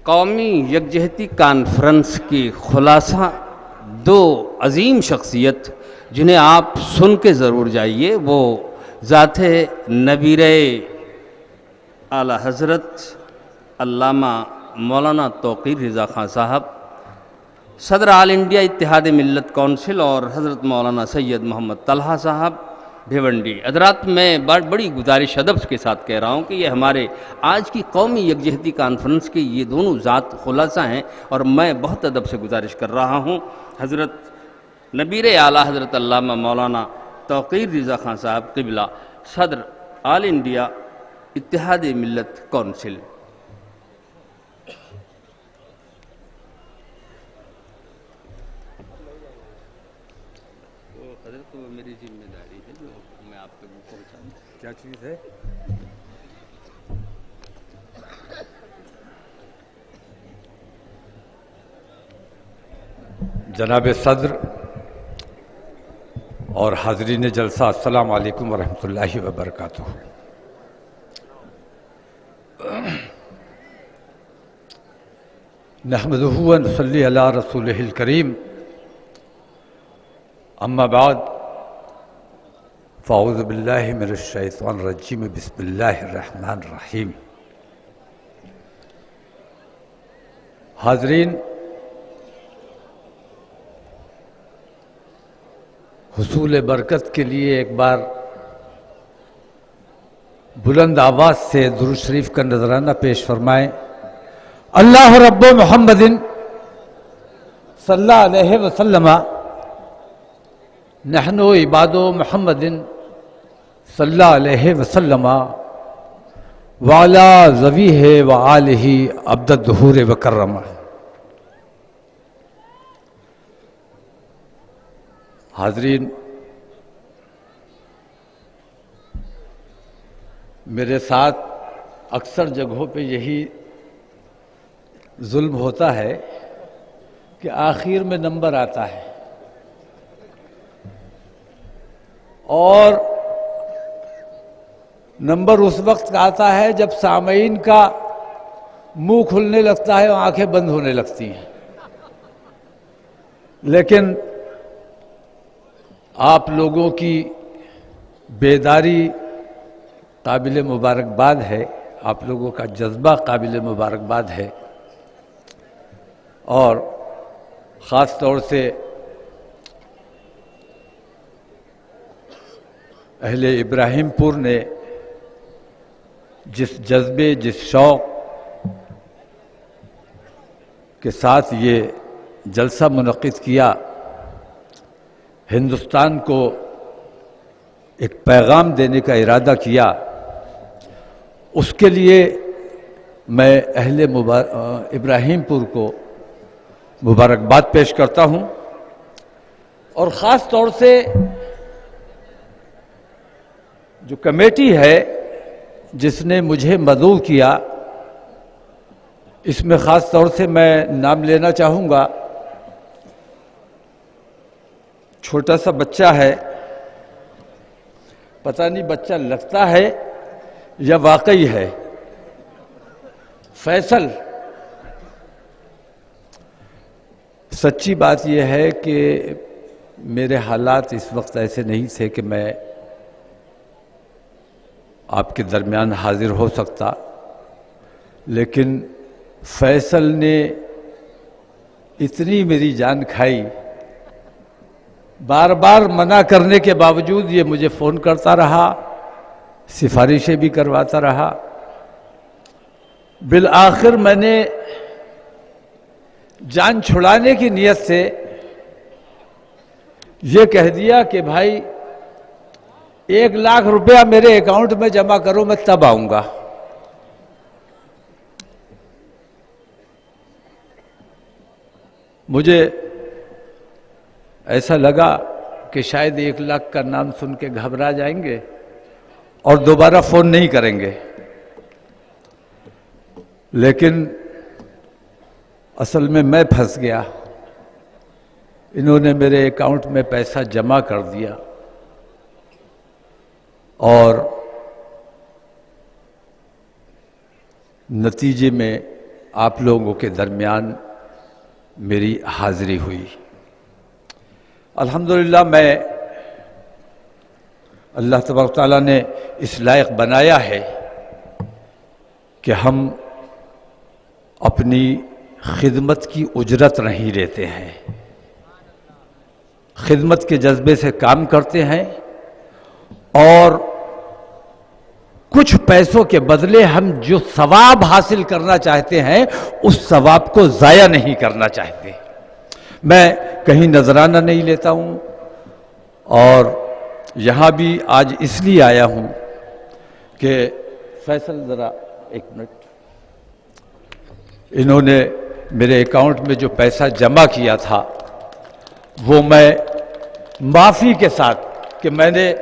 قومی یکجہتی کانفرنس کی خلاصہ دو عظیم شخصیت جنہیں آپ سن کے ضرور جائیے، وہ ذات نبیر اعلیٰ حضرت علامہ مولانا توقیر رضا خان صاحب، صدر آل انڈیا اتحاد ملت کونسل، اور حضرت مولانا سید محمد طلحہ صاحب بھیونڈی۔ حضرات، میں بڑی گزارش ادب کے ساتھ کہہ رہا ہوں کہ یہ ہمارے آج کی قومی یکجہتی کانفرنس کے یہ دونوں ذات خلاصہ ہیں، اور میں بہت ادب سے گزارش کر رہا ہوں حضرت نبیر اعلیٰ حضرت علامہ مولانا توقیر رضا خان صاحب قبلہ، صدر آل انڈیا اتحاد ملت کونسل۔ حضرت، وہ میری ذمہ داری ہے جو میں آپ تک پہنچاؤں۔ کیا چیز ہے؟ جناب صدر اور حاضرین جلسہ، السلام علیکم ورحمۃ اللہ وبرکاتہ۔ نحمدہ و نصلی علی رسولہ الکریم، اما بعد فاعوذ باللہ من الشیطان الرجیم، بسم اللہ الرحمن الرحیم۔ حاضرین، حصول برکت کے لیے ایک بار بلند آواز سے درود شریف کا نذرانہ پیش فرمائیں۔ اللہ رب محمد صلی اللہ علیہ وسلم، نحن عباد محمد صلی اللہ علیہ وسلم، وعلی ذویہ وآلہ عبد الدہور وکرمہ۔ حاضرین، میرے ساتھ اکثر جگہوں پہ یہی ظلم ہوتا ہے کہ آخر میں نمبر آتا ہے، اور نمبر اس وقت آتا ہے جب سامعین کا منہ کھلنے لگتا ہے اور آنکھیں بند ہونے لگتی ہیں۔ لیکن آپ لوگوں کی بیداری قابل مبارکباد ہے، آپ لوگوں کا جذبہ قابل مبارکباد ہے، اور خاص طور سے اہل ابراہیم پور نے جس جذبے، جس شوق کے ساتھ یہ جلسہ منعقد کیا، ہندوستان کو ایک پیغام دینے کا ارادہ کیا، اس کے لیے میں اہل ابراہیم پور کو مبارکباد پیش کرتا ہوں، اور خاص طور سے جو کمیٹی ہے جس نے مجھے مدعو کیا، اس میں خاص طور سے میں نام لینا چاہوں گا۔ چھوٹا سا بچہ ہے، پتہ نہیں بچہ لگتا ہے یا واقعی ہے، فیصل۔ سچی بات یہ ہے کہ میرے حالات اس وقت ایسے نہیں تھے کہ میں آپ کے درمیان حاضر ہو سکتا، لیکن فیصل نے اتنی میری جان کھائی، بار بار منع کرنے کے باوجود یہ مجھے فون کرتا رہا، سفارشیں بھی کرواتا رہا۔ بالآخر میں نے جان چھڑانے کی نیت سے یہ کہہ دیا کہ بھائی 1,00,000 روپیہ میرے اکاؤنٹ میں جمع کرو، میں تب آؤں گا۔ مجھے ایسا لگا کہ شاید 1,00,000 کا نام سن کے گھبرا جائیں گے اور دوبارہ فون نہیں کریں گے، لیکن اصل میں پھنس گیا۔ انہوں نے میرے اکاؤنٹ میں پیسہ جمع کر دیا، اور نتیجے میں آپ لوگوں کے درمیان میری حاضری ہوئی۔ الحمدللہ میں اللہ تبارک و تعالیٰ نے اس لائق بنایا ہے کہ ہم اپنی خدمت کی اجرت نہیں لیتے ہیں، خدمت کے جذبے سے کام کرتے ہیں اور کچھ پیسوں کے بدلے ہم جو ثواب حاصل کرنا چاہتے ہیں اس ثواب کو ضائع نہیں کرنا چاہتے۔ میں کہیں نذرانہ نہیں لیتا ہوں، اور یہاں بھی آج اس لیے آیا ہوں کہ فیصل ذرا ایک منٹ، انہوں نے میرے اکاؤنٹ میں جو پیسہ جمع کیا تھا وہ میں معافی کے ساتھ کہ میں نے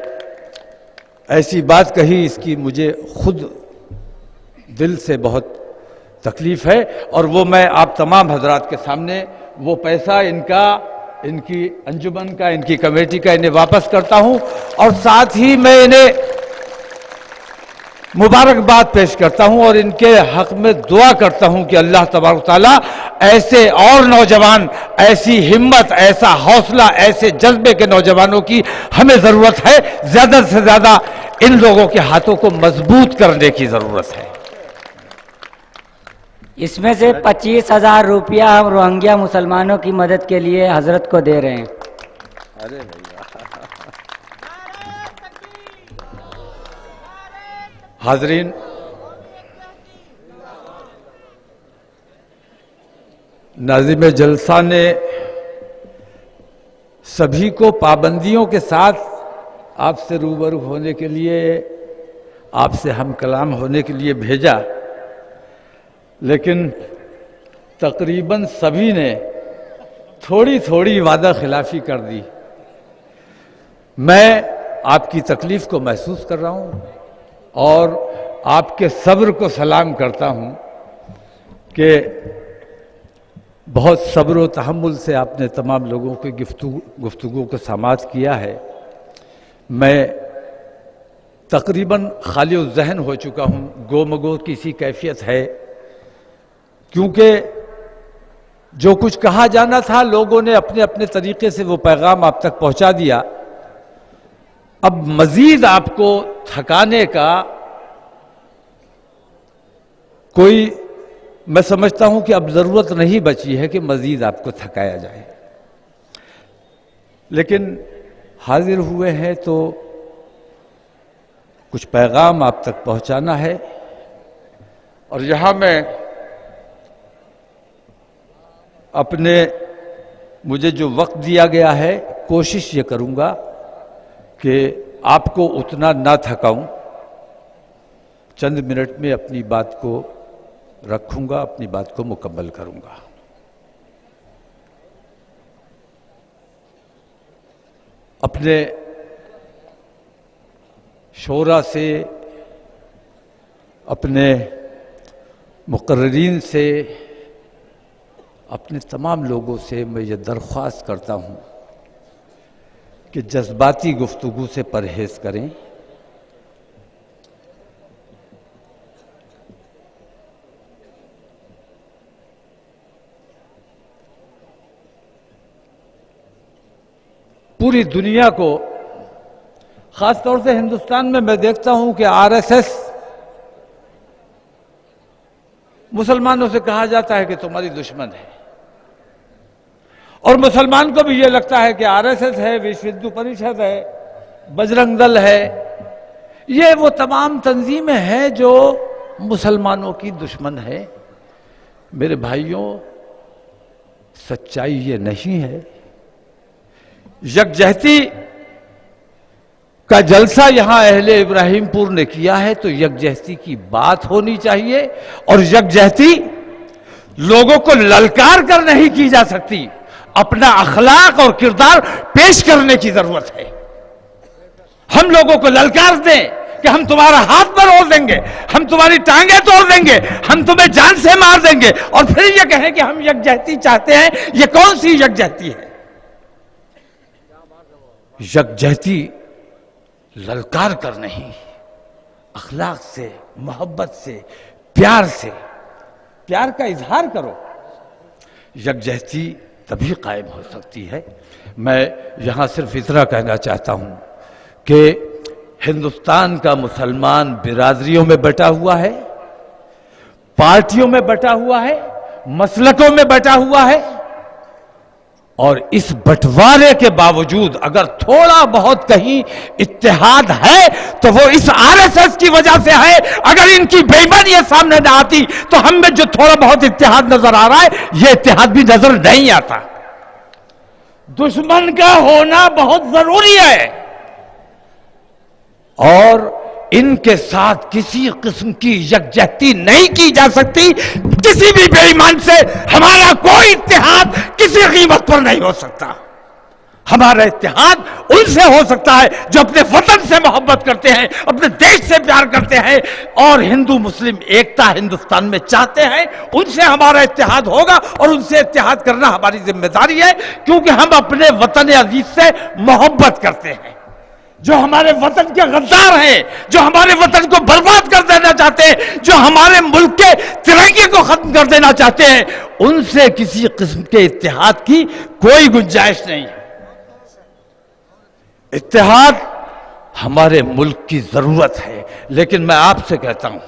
ایسی بات کہی، اس کی مجھے خود دل سے بہت تکلیف ہے، اور وہ میں آپ تمام حضرات کے سامنے وہ پیسہ ان کی انجمن کا، ان کی کمیٹی کا انہیں واپس کرتا ہوں، اور ساتھ ہی میں انہیں مبارکباد پیش کرتا ہوں اور ان کے حق میں دعا کرتا ہوں کہ اللہ تبارک و تعالیٰ ایسے اور نوجوان، ایسی ہمت، ایسا حوصلہ، ایسے جذبے کے نوجوانوں کی ہمیں ضرورت ہے، زیادہ سے زیادہ ان لوگوں کے ہاتھوں کو مضبوط کرنے کی ضرورت ہے۔ اس میں سے 25,000 روپیہ ہم روہنگیا مسلمانوں کی مدد کے لیے حضرت کو دے رہے ہیں۔ حاضرین، ناظم جلسہ نے سبھی کو پابندیوں کے ساتھ آپ سے روبرو ہونے کے لیے، آپ سے ہم کلام ہونے کے لیے بھیجا، لیکن تقریباً سبھی نے تھوڑی تھوڑی وعدہ خلافی کر دی۔ میں آپ کی تکلیف کو محسوس کر رہا ہوں اور آپ کے صبر کو سلام کرتا ہوں کہ بہت صبر و تحمل سے آپ نے تمام لوگوں کی گفتگو کو سماعت کیا ہے۔ میں تقریباً خالی الذہن ہو چکا ہوں، گو مگو کی سی کیفیت ہے، کیونکہ جو کچھ کہا جانا تھا لوگوں نے اپنے اپنے طریقے سے وہ پیغام آپ تک پہنچا دیا۔ اب مزید آپ کو تھکانے کا کوئی، میں سمجھتا ہوں کہ اب ضرورت نہیں بچی ہے کہ مزید آپ کو تھکایا جائے، لیکن حاضر ہوئے ہیں تو کچھ پیغام آپ تک پہنچانا ہے، اور یہاں میں اپنے مجھے جو وقت دیا گیا ہے کوشش یہ کروں گا کہ آپ کو اتنا نہ تھکاؤں، چند منٹ میں اپنی بات کو رکھوں گا، اپنی بات کو مکمل کروں گا۔ اپنے شورا سے، اپنے مقررین سے، اپنے تمام لوگوں سے میں یہ درخواست کرتا ہوں کہ جذباتی گفتگو سے پرہیز کریں، پوری دنیا کو، خاص طور سے ہندوستان میں دیکھتا ہوں کہ آر ایس ایس مسلمانوں سے کہا جاتا ہے کہ تمہاری دشمن ہے، اور مسلمان کو بھی یہ لگتا ہے کہ آر ایس ایس ہے، وشو ہندو پریشد ہے، بجرنگ دل ہے، یہ وہ تمام تنظیمیں ہیں جو مسلمانوں کی دشمن ہے۔ میرے بھائیوں، سچائی یہ نہیں ہے۔ یکجہتی کا جلسہ یہاں اہل ابراہیم پور نے کیا ہے تو یکجہتی کی بات ہونی چاہیے، اور یکجہتی لوگوں کو للکار کر نہیں کی جا سکتی، اپنا اخلاق اور کردار پیش کرنے کی ضرورت ہے۔ ہم لوگوں کو للکار دیں کہ ہم تمہارا ہاتھ مروڑ دیں گے، ہم تمہاری ٹانگیں توڑ دیں گے، ہم تمہیں جان سے مار دیں گے، اور پھر یہ کہیں کہ ہم یکجہتی چاہتے ہیں، یہ کون سی یکجہتی ہے؟ یکجہتی للکار کر نہیں، اخلاق سے، محبت سے، پیار سے پیار کا اظہار کرو، یکجہتی تبھی قائم ہو سکتی ہے۔ میں یہاں صرف اتنا کہنا چاہتا ہوں کہ ہندوستان کا مسلمان برادریوں میں بٹا ہوا ہے، پارٹیوں میں بٹا ہوا ہے، مسلکوں میں بٹا ہوا ہے، اور اس بٹوارے کے باوجود اگر تھوڑا بہت کہیں اتحاد ہے تو وہ اس RSS کی وجہ سے ہے۔ اگر ان کی بے ایمانی سامنے نہ آتی تو ہم میں جو تھوڑا بہت اتحاد نظر آ رہا ہے یہ اتحاد بھی نظر نہیں آتا۔ دشمن کا ہونا بہت ضروری ہے، اور ان کے ساتھ کسی قسم کی یکجہتی نہیں کی جا سکتی۔ کسی بھی بے ایمان سے ہمارا کوئی اتحاد کسی قیمت پر نہیں ہو سکتا۔ ہمارا اتحاد ان سے ہو سکتا ہے جو اپنے وطن سے محبت کرتے ہیں، اپنے دیش سے پیار کرتے ہیں، اور ہندو مسلم ایکتا ہندوستان میں چاہتے ہیں۔ ان سے ہمارا اتحاد ہوگا، اور ان سے اتحاد کرنا ہماری ذمہ داری ہے، کیونکہ ہم اپنے وطن عزیز سے محبت کرتے ہیں۔ جو ہمارے وطن کے غدار ہیں، جو ہمارے وطن کو برباد کر دینا چاہتے ہیں، جو ہمارے ملک کے ترقی کو ختم کر دینا چاہتے ہیں، ان سے کسی قسم کے اتحاد کی کوئی گنجائش نہیں ہے۔ اتحاد ہمارے ملک کی ضرورت ہے، لیکن میں آپ سے کہتا ہوں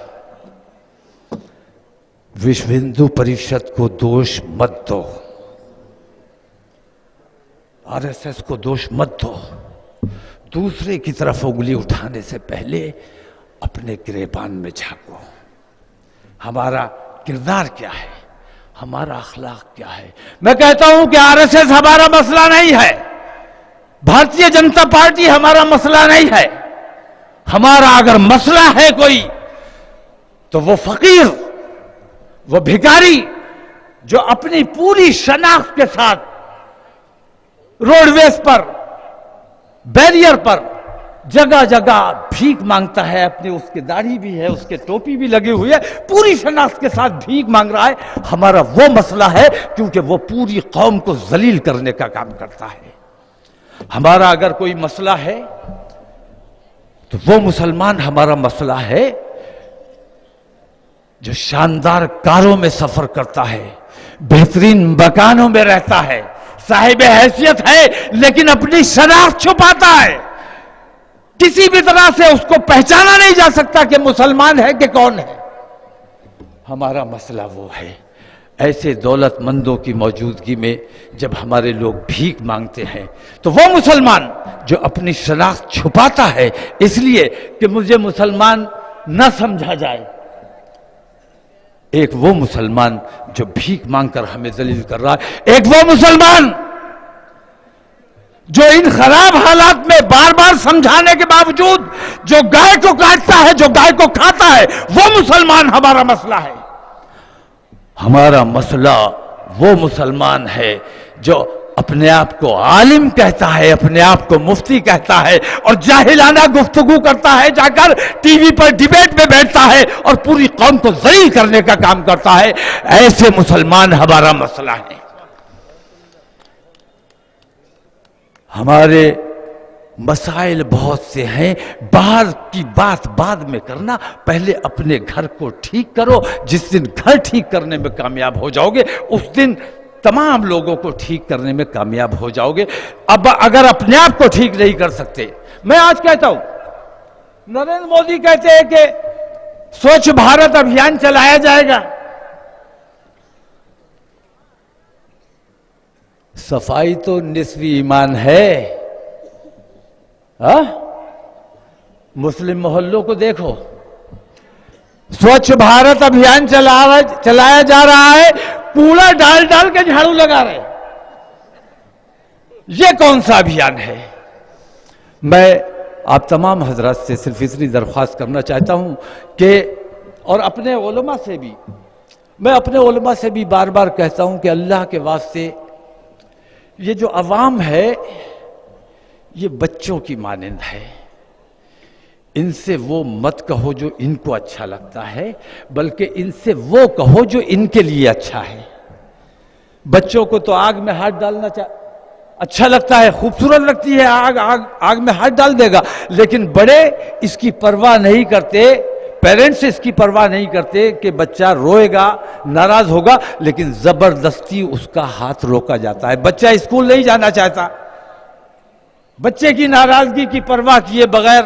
وشو ہندو پریشد کو دوش مت دو، RSS کو دوش مت دو۔ دوسرے کی طرف انگلی اٹھانے سے پہلے اپنے گریبان میں جھانکو۔ ہمارا کردار کیا ہے، ہمارا اخلاق کیا ہے؟ میں کہتا ہوں کہ RSS ہمارا مسئلہ نہیں ہے، بھارتیہ جنتا پارٹی ہمارا مسئلہ نہیں ہے۔ ہمارا اگر مسئلہ ہے کوئی تو وہ فقیر، وہ بھکاری جو اپنی پوری شناخت کے ساتھ روڈ ویز پر، بیریئر پر جگہ جگہ بھیک مانگتا ہے، اپنے اس کے داڑھی بھی ہے، اس کے ٹوپی بھی لگی ہوئی ہے، پوری شناخت کے ساتھ بھیک مانگ رہا ہے۔ ہمارا وہ مسئلہ ہے، کیونکہ وہ پوری قوم کو ذلیل کرنے کا کام کرتا ہے۔ ہمارا اگر کوئی مسئلہ ہے تو وہ مسلمان ہمارا مسئلہ ہے جو شاندار کاروں میں سفر کرتا ہے، بہترین مکانوں میں رہتا ہے، صاحب حیثیت ہے، لیکن اپنی شناخت چھپاتا ہے۔ کسی بھی طرح سے اس کو پہچانا نہیں جا سکتا کہ مسلمان ہے کہ کون ہے۔ ہمارا مسئلہ وہ ہے۔ ایسے دولت مندوں کی موجودگی میں جب ہمارے لوگ بھیک مانگتے ہیں تو وہ مسلمان جو اپنی شناخت چھپاتا ہے اس لیے کہ مجھے مسلمان نہ سمجھا جائے، ایک وہ مسلمان جو بھیک مانگ کر ہمیں ذلیل کر رہا ہے، ایک وہ مسلمان جو ان خراب حالات میں بار بار سمجھانے کے باوجود جو گائے کو کاٹتا ہے، جو گائے کو کھاتا ہے، وہ مسلمان ہمارا مسئلہ ہے۔ ہمارا مسئلہ وہ مسلمان ہے جو اپنے آپ کو عالم کہتا ہے، اپنے آپ کو مفتی کہتا ہے، اور جاہلانہ گفتگو کرتا ہے، جا کر ٹی وی پر ڈیبیٹ میں بیٹھتا ہے اور پوری قوم کو ذلیل کرنے کا کام کرتا ہے۔ ایسے مسلمان ہمارا مسئلہ ہے۔ ہمارے مسائل بہت سے ہیں، باہر کی بات بعد میں کرنا، پہلے اپنے گھر کو ٹھیک کرو۔ جس دن گھر ٹھیک کرنے میں کامیاب ہو جاؤ گے اس دن تمام لوگوں کو ٹھیک کرنے میں کامیاب ہو جاؤ گے۔ اب اگر اپنے آپ کو ٹھیک نہیں کر سکتے، میں آج کہتا ہوں، نریندر مودی کہتے ہیں کہ سوچھ بھارت ابھیان چلایا جائے گا۔ صفائی تو نصفی ایمان ہے۔ مسلم محلوں کو دیکھو، سوچھ بھارت ابھیان چلایا جا رہا ہے، کوڑا ڈال ڈال کے جھاڑو لگا رہے۔ یہ کون سا ابھیان ہے؟ میں آپ تمام حضرات سے صرف اتنی درخواست کرنا چاہتا ہوں کہ، اور اپنے علماء سے بھی، میں اپنے علماء سے بھی بار بار کہتا ہوں کہ اللہ کے واسطے یہ جو عوام ہے یہ بچوں کی مانند ہے۔ ان سے وہ مت کہو جو ان کو اچھا لگتا ہے، بلکہ ان سے وہ کہو جو ان کے لیے اچھا ہے۔ بچوں کو تو آگ میں ہاتھ ڈالنا اچھا لگتا ہے، خوبصورت لگتی ہے، آگ میں ہاتھ ڈال دے گا، لیکن بڑے اس کی پرواہ نہیں کرتے، پیرنٹس اس کی پرواہ نہیں کرتے کہ بچہ روئے گا، ناراض ہوگا، لیکن زبردستی اس کا ہاتھ روکا جاتا ہے۔ بچہ اسکول نہیں جانا چاہتا، بچے کی ناراضگی کی پرواہ کیے بغیر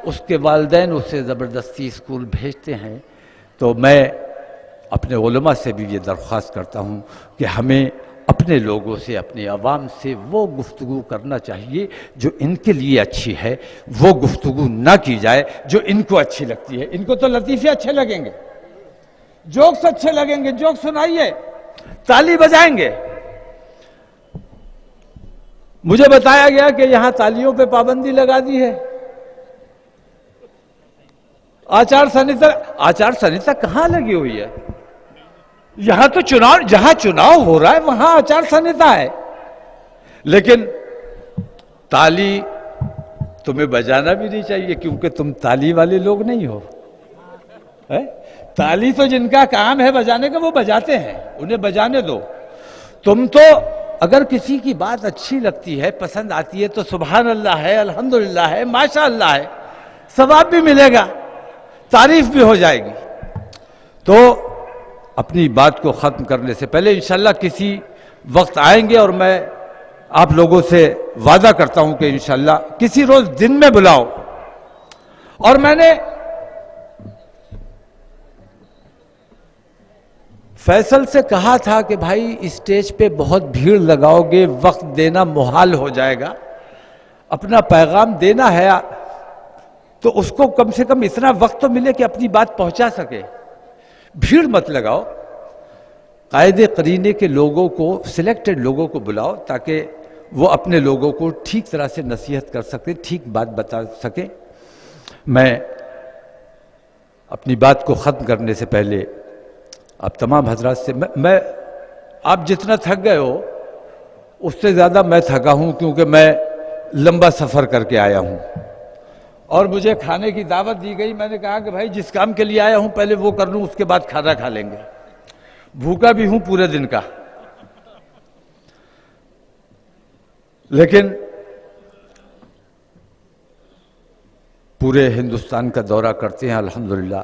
اس کے والدین اسے زبردستی اسکول بھیجتے ہیں۔ تو میں اپنے علماء سے بھی یہ درخواست کرتا ہوں کہ ہمیں اپنے لوگوں سے، اپنی عوام سے وہ گفتگو کرنا چاہیے جو ان کے لیے اچھی ہے، وہ گفتگو نہ کی جائے جو ان کو اچھی لگتی ہے۔ ان کو تو لطیفے اچھے لگیں گے، جوکس اچھے لگیں گے، جوک سنائیے، تالی بجائیں گے۔ مجھے بتایا گیا کہ یہاں تالیوں پہ پابندی لگا دی ہے۔ آچار سنہتا کہاں لگی ہوئی ہے؟ یہاں تو جہاں چناؤ ہو رہا ہے وہاں آچار سنہتا ہے، لیکن تالی تمہیں بجانا بھی نہیں چاہیے کیونکہ تم تالی والے لوگ نہیں ہو۔ تالی تو جن کا کام ہے بجانے کا وہ بجاتے ہیں، انہیں بجانے دو۔ تم تو اگر کسی کی بات اچھی لگتی ہے، پسند آتی ہے، تو سبحان اللہ ہے، الحمدللہ ہے، ماشاء اللہ ہے، ثواب بھی ملے گا، تعریف بھی ہو جائے گی۔ تو اپنی بات کو ختم کرنے سے پہلے انشاءاللہ کسی وقت آئیں گے، اور میں آپ لوگوں سے وعدہ کرتا ہوں کہ انشاءاللہ کسی روز دن میں بلاؤ۔ اور میں نے فیصل سے کہا تھا کہ بھائی اسٹیج پہ بہت بھیڑ لگاؤ گے، وقت دینا محال ہو جائے گا، اپنا پیغام دینا ہے تو اس کو کم سے کم اتنا وقت تو ملے کہ اپنی بات پہنچا سکے۔ بھیڑ مت لگاؤ، قائد قرینے کے لوگوں کو، سلیکٹڈ لوگوں کو بلاؤ تاکہ وہ اپنے لوگوں کو ٹھیک طرح سے نصیحت کر سکیں، ٹھیک بات بتا سکیں۔ میں اپنی بات کو ختم کرنے سے پہلے آپ تمام حضرات سے میں آپ جتنا تھک گئے ہو اس سے زیادہ میں تھکا ہوں، کیونکہ میں لمبا سفر کر کے آیا ہوں اور مجھے کھانے کی دعوت دی گئی۔ میں نے کہا کہ بھائی جس کام کے لیے آیا ہوں پہلے وہ کر لوں، اس کے بعد کھانا کھا لیں گے۔ بھوکا بھی ہوں پورے دن کا، لیکن پورے ہندوستان کا دورہ کرتے ہیں الحمدللہ،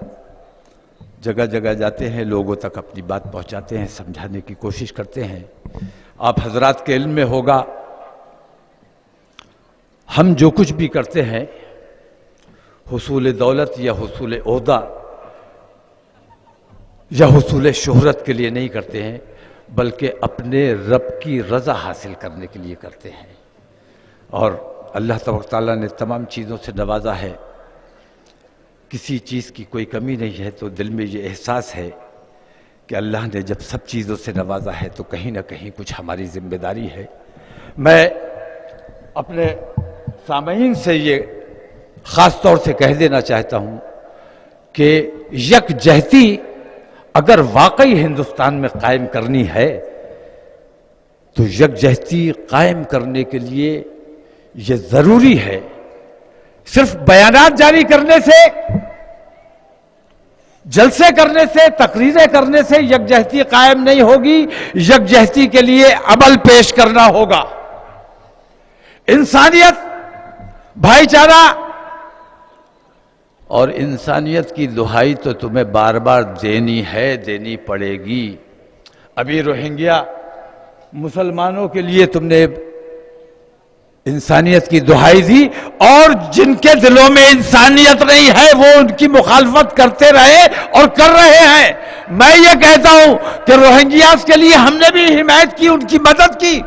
جگہ جگہ جاتے ہیں، لوگوں تک اپنی بات پہنچاتے ہیں، سمجھانے کی کوشش کرتے ہیں۔ آپ حضرات کے علم میں ہوگا، ہم جو کچھ بھی کرتے ہیں حصول دولت یا حصول عہدہ یا حصول شہرت کے لیے نہیں کرتے ہیں، بلکہ اپنے رب کی رضا حاصل کرنے کے لیے کرتے ہیں۔ اور اللہ تبارک تعالیٰ نے تمام چیزوں سے نوازا ہے، کسی چیز کی کوئی کمی نہیں ہے، تو دل میں یہ احساس ہے کہ اللہ نے جب سب چیزوں سے نوازا ہے تو کہیں نہ کہیں کچھ ہماری ذمہ داری ہے۔ میں اپنے سامعین سے یہ خاص طور سے کہہ دینا چاہتا ہوں کہ یکجہتی اگر واقعی ہندوستان میں قائم کرنی ہے تو یکجہتی قائم کرنے کے لیے یہ ضروری ہے۔ صرف بیانات جاری کرنے سے، جلسے کرنے سے، تقریریں کرنے سے یکجہتی قائم نہیں ہوگی، یکجہتی کے لیے عمل پیش کرنا ہوگا۔ انسانیت، بھائی چارہ اور انسانیت کی دہائی تو تمہیں بار بار دینی ہے، دینی پڑے گی۔ ابھی روہنگیا مسلمانوں کے لیے تم نے انسانیت کی دہائی دی، اور جن کے دلوں میں انسانیت نہیں ہے وہ ان کی مخالفت کرتے رہے اور کر رہے ہیں۔ میں یہ کہتا ہوں کہ روہنگیاز کے لیے ہم نے بھی حمایت کی، ان کی مدد کی،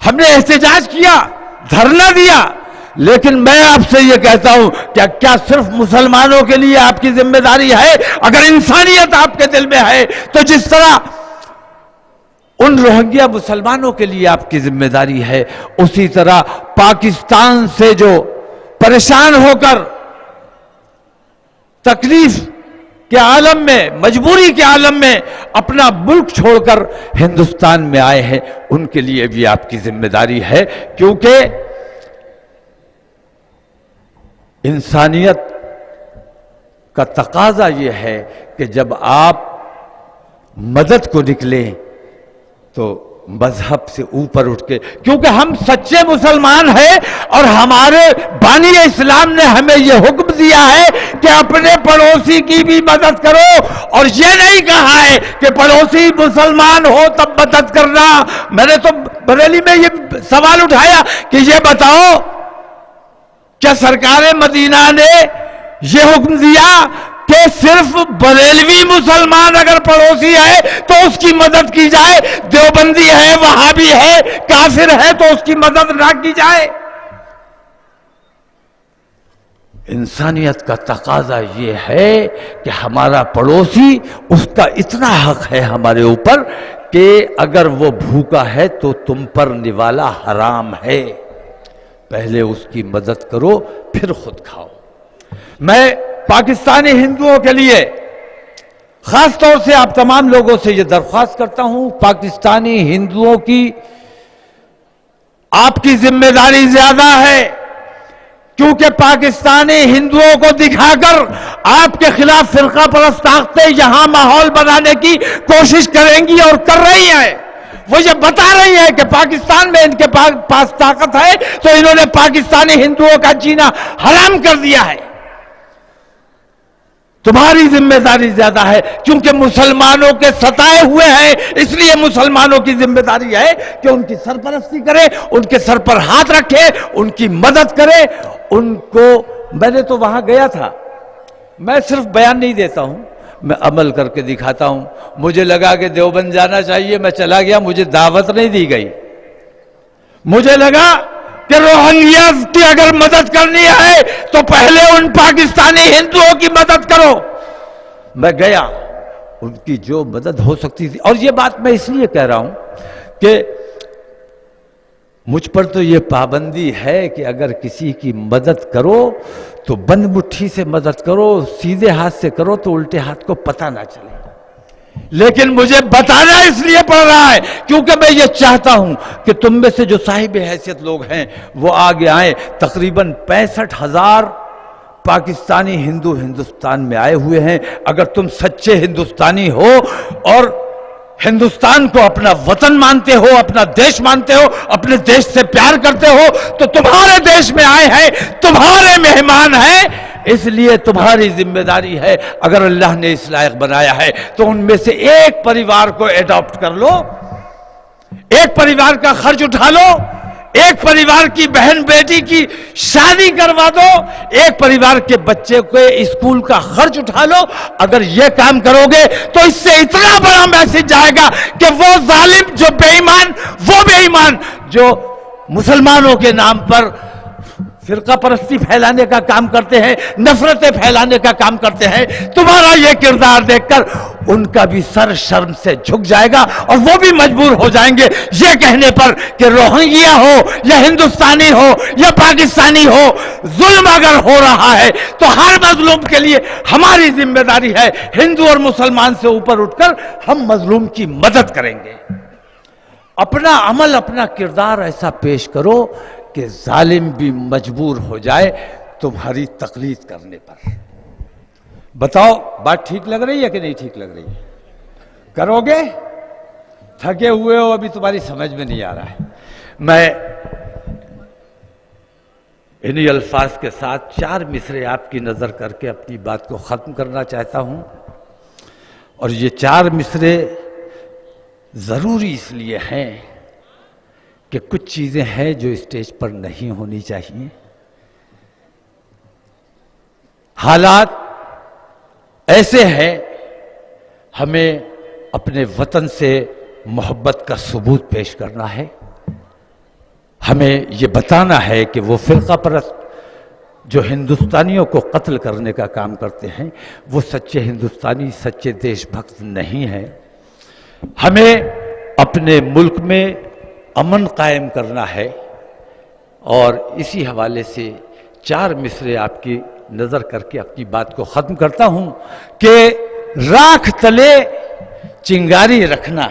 ہم نے احتجاج کیا، دھرنا دیا، لیکن میں آپ سے یہ کہتا ہوں کہ کیا صرف مسلمانوں کے لیے آپ کی ذمہ داری ہے؟ اگر انسانیت آپ کے دل میں ہے تو جس طرح ان روہنگیا مسلمانوں کے لیے آپ کی ذمہ داری ہے، اسی طرح پاکستان سے جو پریشان ہو کر تکلیف کے عالم میں، مجبوری کے عالم میں اپنا ملک چھوڑ کر ہندوستان میں آئے ہیں، ان کے لیے بھی آپ کی ذمہ داری ہے، کیونکہ انسانیت کا تقاضا یہ ہے کہ جب آپ مدد کو نکلیں تو مذہب سے اوپر اٹھ کے، کیونکہ ہم سچے مسلمان ہیں اور ہمارے بانی اسلام نے ہمیں یہ حکم دیا ہے کہ اپنے پڑوسی کی بھی مدد کرو، اور یہ نہیں کہا ہے کہ پڑوسی مسلمان ہو تب مدد کرنا۔ میں نے تو بریلی میں یہ سوال اٹھایا کہ یہ بتاؤ، کیا سرکار مدینہ نے یہ حکم دیا کہ صرف بریلوی مسلمان اگر پڑوسی ہے تو اس کی مدد کی جائے، دیوبندی ہے، وہابی ہے، کافر ہے تو اس کی مدد نہ کی جائے؟ انسانیت کا تقاضا یہ ہے کہ ہمارا پڑوسی، اس کا اتنا حق ہے ہمارے اوپر کہ اگر وہ بھوکا ہے تو تم پر نوالا حرام ہے، پہلے اس کی مدد کرو پھر خود کھاؤ۔ میں پاکستانی ہندوؤں کے لیے خاص طور سے آپ تمام لوگوں سے یہ درخواست کرتا ہوں، پاکستانی ہندوؤں کی آپ کی ذمہ داری زیادہ ہے، کیونکہ پاکستانی ہندوؤں کو دکھا کر آپ کے خلاف فرقہ پرست طاقتیں یہاں ماحول بنانے کی کوشش کریں گی اور کر رہی ہیں۔ وہ یہ بتا رہی ہے کہ پاکستان میں ان کے پاس طاقت ہے تو انہوں نے پاکستانی ہندوؤں کا جینا حرام کر دیا ہے۔ تمہاری ذمہ داری زیادہ ہے، کیونکہ مسلمانوں کے ستائے ہوئے ہیں، اس لیے مسلمانوں کی ذمہ داری ہے کہ ان کی سرپرستی کرے، ان کے سر پر ہاتھ رکھے، ان کی مدد کرے، ان کو۔ میں نے تو وہاں گیا تھا، میں صرف بیان نہیں دیتا ہوں، میں عمل کر کے دکھاتا ہوں۔ مجھے لگا کہ دیوبند جانا چاہیے، میں چلا گیا، مجھے دعوت نہیں دی گئی۔ مجھے لگا کہ روہنگیاز کی اگر مدد کرنی ہے تو پہلے ان پاکستانی ہندوؤں کی مدد کرو۔ میں گیا، ان کی جو مدد ہو سکتی تھی، اور یہ بات میں اس لیے کہہ رہا ہوں کہ مجھ پر تو یہ پابندی ہے کہ اگر کسی کی مدد کرو تو بند مٹھی سے مدد کرو، سیدھے ہاتھ سے کرو تو الٹے ہاتھ کو پتہ نہ چلے۔ لیکن مجھے بتانا اس لیے پڑ رہا ہے کیونکہ میں یہ چاہتا ہوں کہ تم میں سے جو صاحب حیثیت لوگ ہیں وہ آگے آئیں۔ تقریباً 65,000 پاکستانی ہندو ہندوستان میں آئے ہوئے ہیں۔ اگر تم سچے ہندوستانی ہو اور ہندوستان کو اپنا وطن مانتے ہو، اپنا دیش مانتے ہو، اپنے دیش سے پیار کرتے ہو تو تمہارے دیش میں آئے ہیں، تمہارے مہمان ہیں، اس لیے تمہاری ذمہ داری ہے، اگر اللہ نے اس لائق بنایا ہے تو ان میں سے ایک پریوار کو ایڈاپٹ کر لو، ایک پریوار کا خرچ اٹھا لو، ایک پریوار کی بہن بیٹی کی شادی کروا دو، ایک پریوار کے بچے کو اسکول کا خرچ اٹھا لو۔ اگر یہ کام کرو گے تو اس سے اتنا بڑا میسج جائے گا کہ وہ ظالم جو بے ایمان، وہ بے ایمان جو مسلمانوں کے نام پر فرقہ پرستی پھیلانے کا کام کرتے ہیں، نفرتیں پھیلانے کا کام کرتے ہیں، تمہارا یہ کردار دیکھ کر ان کا بھی سر شرم سے جھک جائے گا اور وہ بھی مجبور ہو جائیں گے یہ کہنے پر کہ روہنگیا ہو یا ہندوستانی ہو یا پاکستانی ہو، ظلم اگر ہو رہا ہے تو ہر مظلوم کے لیے ہماری ذمہ داری ہے، ہندو اور مسلمان سے اوپر اٹھ کر ہم مظلوم کی مدد کریں گے۔ اپنا عمل، اپنا کردار ایسا پیش کرو کہ ظالم بھی مجبور ہو جائے تمہاری تقلید کرنے پر۔ بتاؤ بات ٹھیک لگ رہی ہے کہ نہیں ٹھیک لگ رہی ہے؟ کرو گے؟ تھکے ہوئے ہو، ابھی تمہاری سمجھ میں نہیں آ رہا ہے۔ میں انہی الفاظ کے ساتھ 4 مصرے آپ کی نظر کر کے اپنی بات کو ختم کرنا چاہتا ہوں، اور یہ 4 مصرے ضروری اس لیے ہیں کہ کچھ چیزیں ہیں جو اسٹیج پر نہیں ہونی چاہیے۔ حالات ایسے ہیں، ہمیں اپنے وطن سے محبت کا ثبوت پیش کرنا ہے، ہمیں یہ بتانا ہے کہ وہ فرقہ پرست جو ہندوستانیوں کو قتل کرنے کا کام کرتے ہیں وہ سچے ہندوستانی، سچے دیش بھکت نہیں ہیں۔ ہمیں اپنے ملک میں امن قائم کرنا ہے، اور اسی حوالے سے 4 مصرے آپ کی نظر کر کے اپنی بات کو ختم کرتا ہوں کہ راکھ تلے چنگاری رکھنا،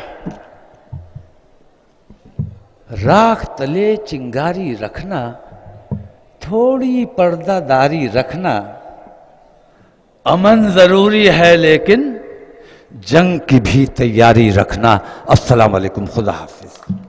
راکھ تلے چنگاری رکھنا، تھوڑی پردہ داری رکھنا، امن ضروری ہے لیکن جنگ کی بھی تیاری رکھنا۔ السلام علیکم، خدا حافظ۔